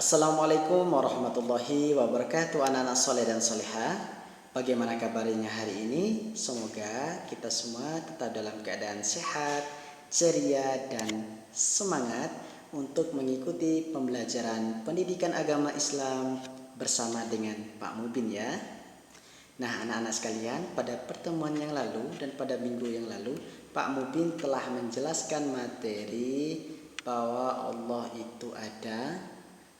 Assalamualaikum warahmatullahi wabarakatuh, anak-anak soleh dan soleha. Bagaimana kabarnya hari ini? Semoga kita semua tetap dalam keadaan sehat, ceria, dan semangat untuk mengikuti pembelajaran pendidikan agama Islam bersama dengan Pak Mubin ya. Nah, anak-anak sekalian, pada pertemuan yang lalu dan pada minggu yang lalu Pak Mubin telah menjelaskan materi bahwa Allah itu ada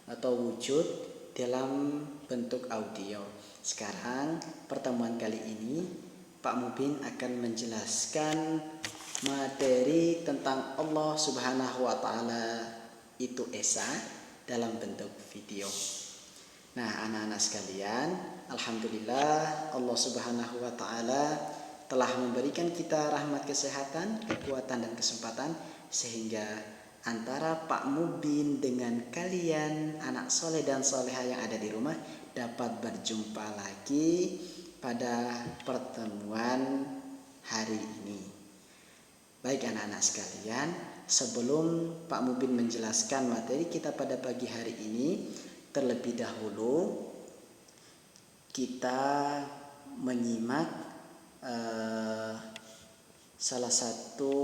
atau wujud dalam bentuk audio. Sekarang pertemuan kali ini Pak Mubin akan menjelaskan materi tentang Allah Subhanahu wa taala itu esa dalam bentuk video. Nah, anak-anak sekalian, alhamdulillah Allah Subhanahu wa taala telah memberikan kita rahmat kesehatan, kekuatan dan kesempatan sehingga antara Pak Mubin dengan kalian anak soleh dan soleha yang ada di rumah dapat berjumpa lagi pada pertemuan hari ini. Baik anak-anak sekalian, sebelum Pak Mubin menjelaskan materi kita pada pagi hari ini, terlebih dahulu kita menyimak salah satu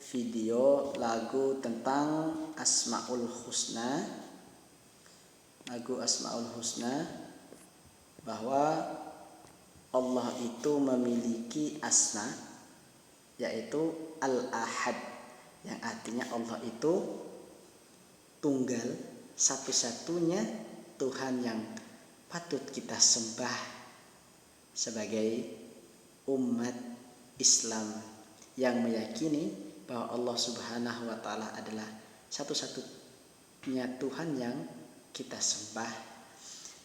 video lagu tentang Asmaul Husna, bahwa Allah itu memiliki asma, yaitu Al-Ahad, yang artinya Allah itu tunggal, satu-satunya Tuhan yang patut kita sembah sebagai umat Islam yang meyakini bahwa Allah Subhanahu wa taala adalah satu-satunya Tuhan yang kita sembah.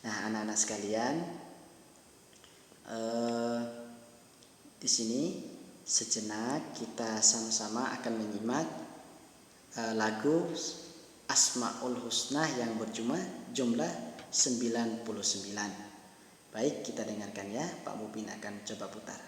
Nah, anak-anak sekalian, di sini sejenak kita sama-sama akan menyimak lagu Asmaul Husna yang berjumlah 99. Baik, kita dengarkan ya. Pak Mubin akan coba putar.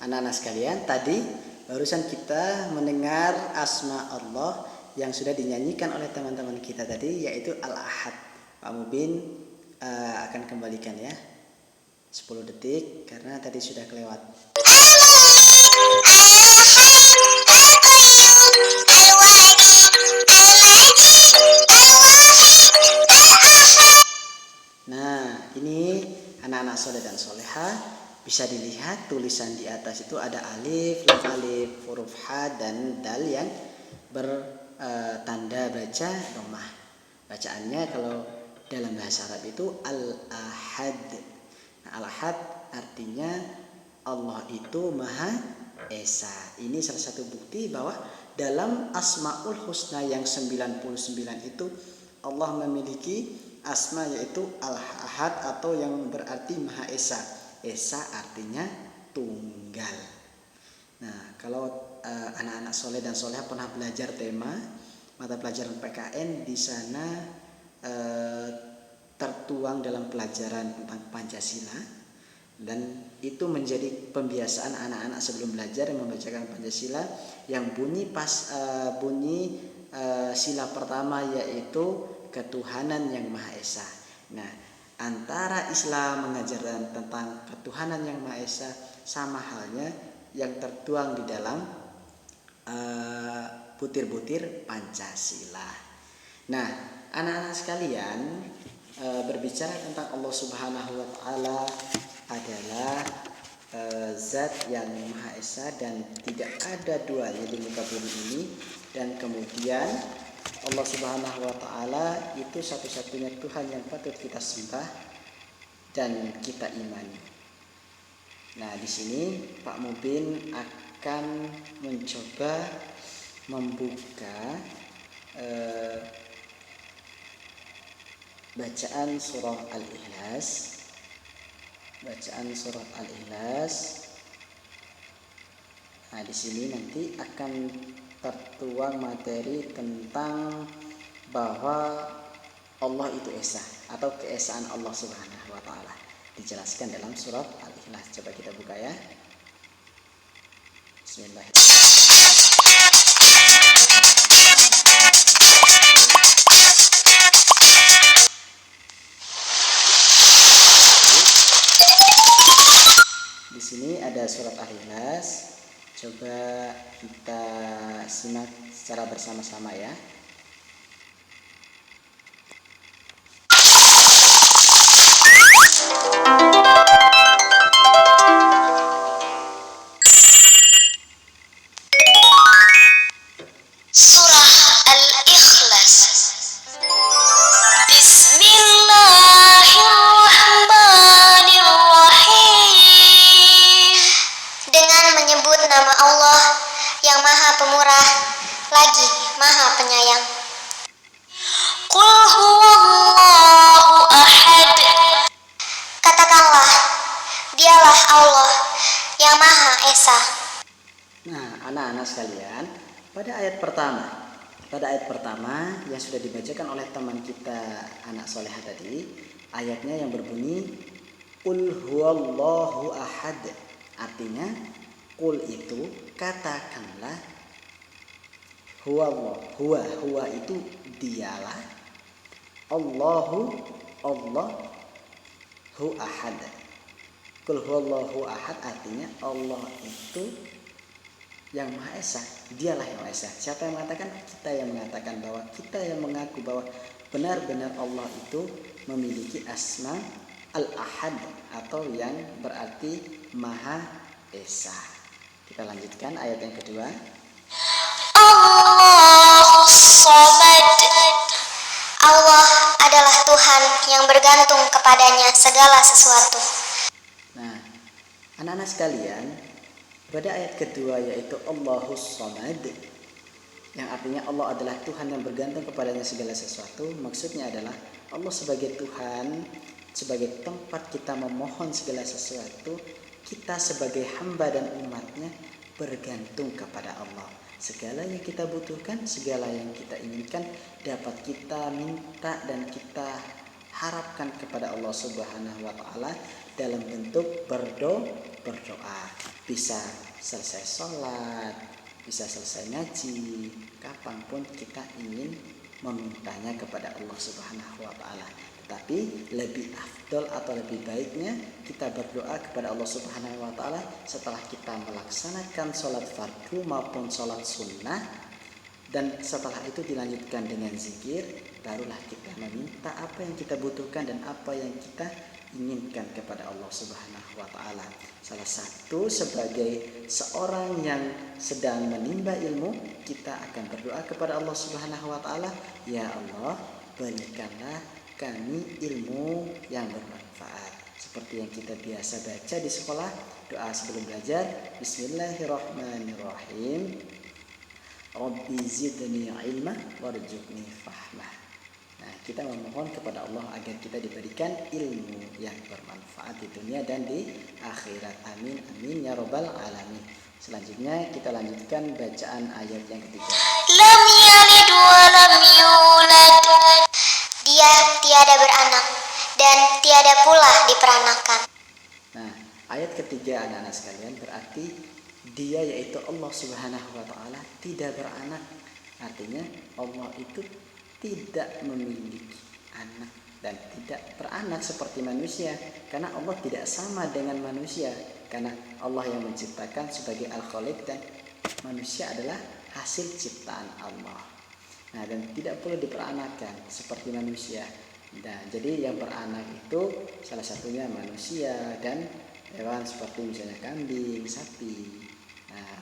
Anak-anak sekalian, tadi barusan kita mendengar asma Allah yang sudah dinyanyikan oleh teman-teman kita tadi, yaitu Al-Ahad. Pak Mubin akan kembalikan ya 10 detik karena tadi sudah kelewat. Nah, ini anak-anak soleh dan soleha, bisa dilihat tulisan di atas itu ada alif, lam alif, huruf ha dan dal yang bertanda baca dhammah. Bacaannya kalau dalam bahasa Arab itu Al-Ahad. Nah, Al-Ahad artinya Allah itu Maha Esa. Ini salah satu bukti bahwa dalam Asmaul Husna yang 99 itu Allah memiliki asma yaitu Al-Ahad atau yang berarti Maha Esa. Esa artinya tunggal. Nah, kalau anak-anak soleh dan soleha pernah belajar tema mata pelajaran PKN, di sana tertuang dalam pelajaran tentang Pancasila, dan itu menjadi pembiasaan anak-anak sebelum belajar yang membacakan Pancasila yang bunyi sila pertama yaitu ketuhanan yang Maha Esa. Nah, antara Islam mengajarkan tentang ketuhanan yang Maha Esa sama halnya yang tertuang di dalam butir-butir Pancasila. Nah, anak-anak sekalian, berbicara tentang Allah Subhanahu wa Ta'ala adalah zat yang Maha Esa dan tidak ada duanya di muka bumi ini, dan kemudian Allah Subhanahu wa Ta'ala itu satu-satunya Tuhan yang patut kita sembah dan kita imani. Nah, di sini Pak Mubin akan mencoba membuka bacaan surah Al-Ikhlas. Nah, di sini nanti akan tertuang materi tentang bahwa Allah itu Esa atau keesaan Allah Subhanahu wa Ta'ala. Dijelaskan dalam surat Al-Ikhlas. Coba kita buka ya. Bismillahirrahmanirrahim. Di sini ada surat Al-Ikhlas. Coba kita simak secara bersama-sama ya. Surah Al-Ikhlas. Bismillahirrahmanirrahim. Dengan menyebut nama Allah yang Maha Pemurah lagi Maha Penyayang. Qul huwallahu ahad. Katakanlah, dialah Allah yang Maha Esa. Nah, anak-anak sekalian, pada ayat pertama yang sudah dibacakan oleh teman kita anak soleha tadi, ayatnya yang berbunyi Qul huwallahu ahad. Artinya, qul itu katakanlah, huwa itu dialah, Allahu ahad. Qul huwallahu ahad artinya Allah itu yang Maha Esa, dialah yang Maha Esa. Siapa yang mengatakan? Kita yang mengatakan, bahwa kita yang mengaku bahwa benar-benar Allah itu memiliki asma Al-Ahad atau yang berarti Maha Esa. Kita lanjutkan ayat yang kedua. Allahus Samad. Allah adalah Tuhan yang bergantung kepadanya segala sesuatu. Nah, anak-anak sekalian, pada ayat kedua yaitu Allahus Samad, yang artinya Allah adalah Tuhan yang bergantung kepadanya segala sesuatu, maksudnya adalah Allah sebagai Tuhan, sebagai tempat kita memohon segala sesuatu, kita sebagai hamba dan umatnya bergantung kepada Allah. Segala yang kita butuhkan, segala yang kita inginkan dapat kita minta dan kita harapkan kepada Allah Subhanahu wa Ta'ala dalam bentuk berdoa. Bisa selesai sholat, bisa selesai ngaji, kapanpun kita ingin memintanya kepada Allah Subhanahu wa Ta'ala. Tapi lebih afdol atau lebih baiknya kita berdoa kepada Allah Subhanahu wa Ta'ala setelah kita melaksanakan sholat fardu maupun sholat sunnah, dan setelah itu dilanjutkan dengan zikir, barulah kita meminta apa yang kita butuhkan dan apa yang kita inginkan kepada Allah Subhanahu wa Ta'ala. Salah satu sebagai seorang yang sedang menimba ilmu, kita akan berdoa kepada Allah Subhanahu wa Ta'ala, ya Allah, berikanlah kami ilmu yang bermanfaat. Seperti yang kita biasa baca di sekolah, doa sebelum belajar, Bismillahirrahmanirrahim. Rabbi zidni ilma warzuqni fahmah. Nah, kita memohon kepada Allah agar kita diberikan ilmu yang bermanfaat di dunia dan di akhirat. Amin amin ya rabbal alamin. Selanjutnya kita lanjutkan bacaan ayat yang ketiga. Lam yalid wa lam yulad. Dia tiada beranak dan tiada pula diperanakan. Nah, ayat ketiga anak-anak sekalian berarti dia yaitu Allah Subhanahu wa taala tidak beranak. Artinya Allah itu tidak memiliki anak dan tidak beranak seperti manusia, karena Allah tidak sama dengan manusia, karena Allah yang menciptakan sebagai Al-Khaliq dan manusia adalah hasil ciptaan Allah. Nah, dan tidak perlu diperanakan seperti manusia. Nah, jadi yang beranak itu salah satunya manusia dan hewan seperti misalnya kambing, sapi. Nah,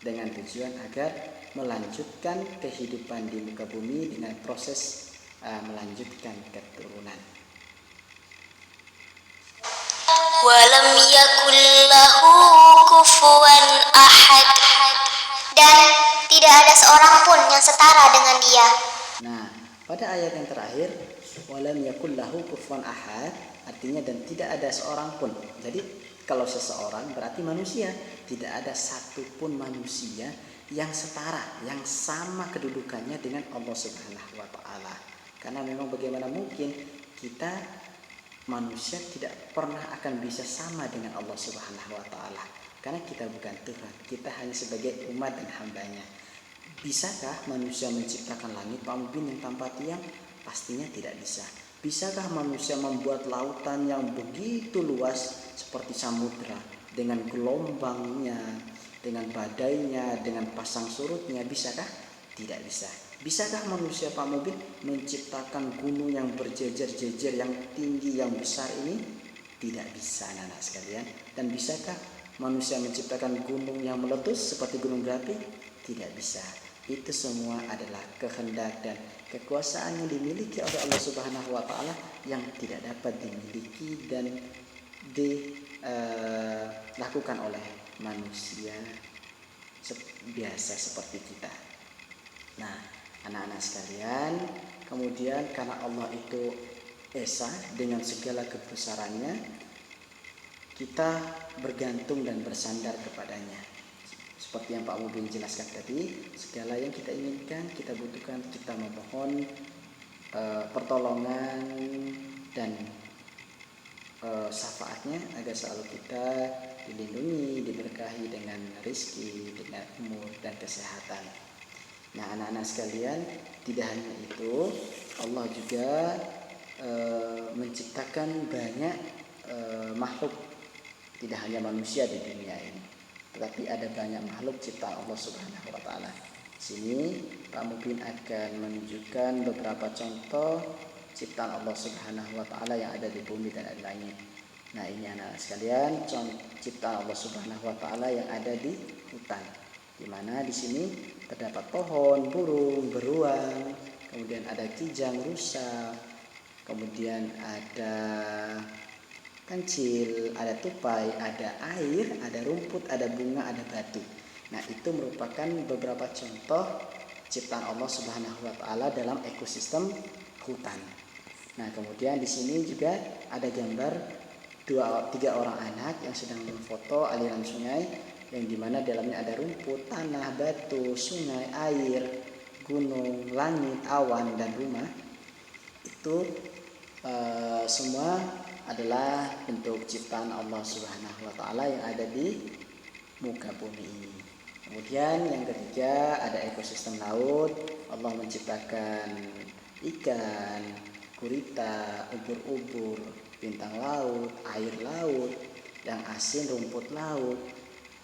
dengan tujuan agar melanjutkan kehidupan di muka bumi dengan proses melanjutkan keturunan. Walam yakul lahu kufuwan ahad. Dan tidak ada seorang pun yang setara dengan dia. Nah, pada ayat yang terakhir, walam yakul lahu kufuwan ahad, artinya dan tidak ada seorang pun. Jadi kalau seseorang berarti manusia, tidak ada satupun manusia yang setara, yang sama kedudukannya dengan Allah Subhanahu wa taala. Karena memang bagaimana mungkin kita manusia tidak pernah akan bisa sama dengan Allah Subhanahu wa taala. Karena kita bukan Tuhan, kita hanya sebagai umat dan hambanya. Bisakah manusia menciptakan langit Pak Mubin yang tanpa tiang? Pastinya tidak bisa. Bisakah manusia membuat lautan yang begitu luas seperti samudra dengan gelombangnya, dengan badainya, dengan pasang surutnya? Bisakah? Tidak bisa. Bisakah manusia Pak Mubin menciptakan gunung yang berjejer-jejer, yang tinggi, yang besar ini? Tidak bisa anak-anak sekalian. Dan bisakah manusia menciptakan gunung yang meletus seperti gunung berapi? Tidak bisa. Itu semua adalah kehendak dan kekuasaan yang dimiliki oleh Allah Subhanahu wa taala yang tidak dapat dimiliki dan dilakukan oleh manusia biasa seperti kita. Nah, anak-anak sekalian, kemudian karena Allah itu esa dengan segala kebesarannya, kita bergantung dan bersandar kepadanya. Seperti yang Pak Mubin jelaskan tadi, segala yang kita inginkan, kita butuhkan, kita memohon pertolongan dan syafaatnya agar selalu kita dilindungi, diberkahi dengan rezeki, dengan umur dan kesehatan. Nah, anak-anak sekalian, tidak hanya itu, Allah juga menciptakan banyak makhluk, tidak hanya manusia di dunia ini, tetapi ada banyak makhluk ciptaan Allah Subhanahu wa taala. Sini Pak Mubin akan menunjukkan beberapa contoh ciptaan Allah Subhanahu wa taala yang ada di bumi dan di langit. Nah, ini anak-anak sekalian, ciptaan Allah Subhanahu wa taala yang ada di hutan. Di mana di sini terdapat pohon, burung, beruang, kemudian ada kijang, rusa, kemudian ada kancil, ada tupai, ada air, ada rumput, ada bunga, ada batu. Nah, itu merupakan beberapa contoh ciptaan Allah Subhanahu wa taala dalam ekosistem hutan. Nah, kemudian di sini juga ada gambar 3 orang anak yang sedang memfoto aliran sungai yang dimana dalamnya ada rumput, tanah, batu, sungai, air, gunung, langit, awan, dan rumah. Itu semua adalah bentuk ciptaan Allah Subhanahu wa taala yang ada di muka bumi ini. Kemudian yang ketiga ada ekosistem laut. Allah menciptakan ikan, gurita, ubur-ubur, bintang laut, air laut, yang asin, rumput laut,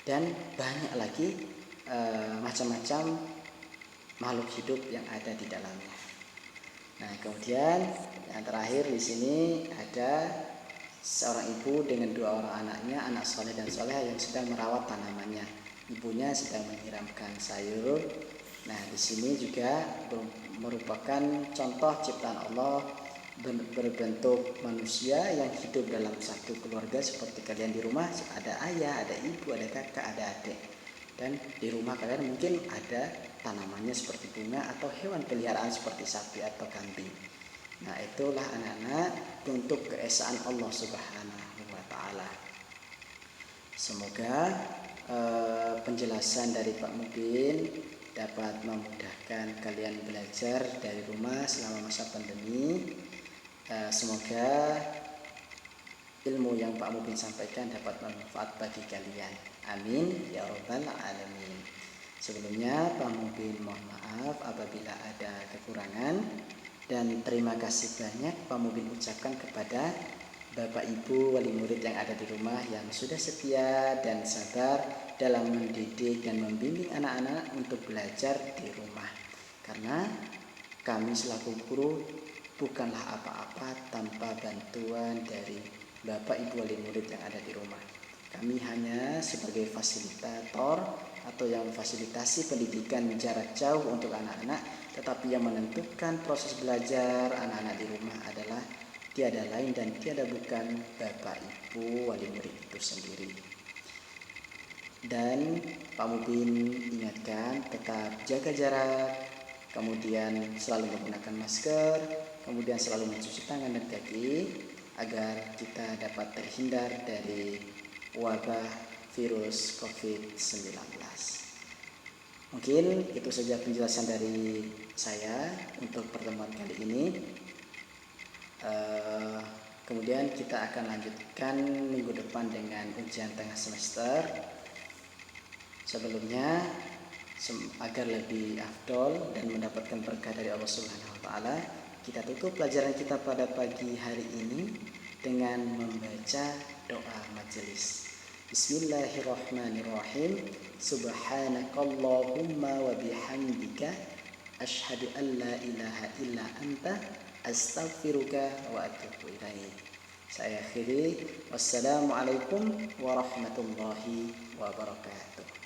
dan banyak lagi macam-macam makhluk hidup yang ada di dalamnya. Nah, kemudian yang terakhir di sini ada seorang ibu dengan 2 orang anaknya, anak soleh dan soleha yang sedang merawat tanamannya. Ibunya sedang menyiramkan sayur. Nah, di sini juga merupakan contoh ciptaan Allah berbentuk manusia yang hidup dalam satu keluarga seperti kalian di rumah, ada ayah, ada ibu, ada kakak, ada adik. Dan di rumah kalian mungkin ada tanamannya seperti bunga atau hewan peliharaan seperti sapi atau kambing. Nah, itulah anak-anak bentuk keesaan Allah Subhanahu wa taala. Semoga penjelasan dari Pak Mubin dapat memudahkan kalian belajar dari rumah selama masa pandemi. Semoga ilmu yang Pak Mubin sampaikan dapat bermanfaat bagi kalian. Amin ya rabbal alamin. Sebelumnya Pak Mubin mohon maaf apabila ada kekurangan, dan terima kasih banyak Pak Mubin ucapkan kepada Bapak Ibu wali murid yang ada di rumah yang sudah setia dan sabar dalam mendidik dan membimbing anak-anak untuk belajar di rumah. Karena kami selaku guru bukanlah apa-apa tanpa bantuan dari Bapak Ibu wali murid yang ada di rumah. Kami hanya sebagai fasilitator atau yang memfasilitasi pendidikan jarak jauh untuk anak-anak, tetapi yang menentukan proses belajar anak-anak di rumah adalah tiada lain dan tiada bukan Bapak Ibu wali murid itu sendiri. Dan Pak Mubin ingatkan tetap jaga jarak, kemudian selalu menggunakan masker, kemudian selalu mencuci tangan dan kaki agar kita dapat terhindar dari wabah virus COVID-19. Mungkin itu saja penjelasan dari saya untuk pertemuan kali ini. Kemudian kita akan lanjutkan minggu depan dengan ujian tengah semester. Sebelumnya, agar lebih afdol dan mendapatkan berkah dari Allah Subhanahu wa taala, kita tutup pelajaran kita pada pagi hari ini dengan membaca doa majelis. Bismillahirrahmanirrahim. Subhanakallahumma wa bihamdika asyhadu an la ilaha illa anta astaghfiruka wa atubu ilaik. Saya akhiri. Wassalamualaikum warahmatullahi wabarakatuh.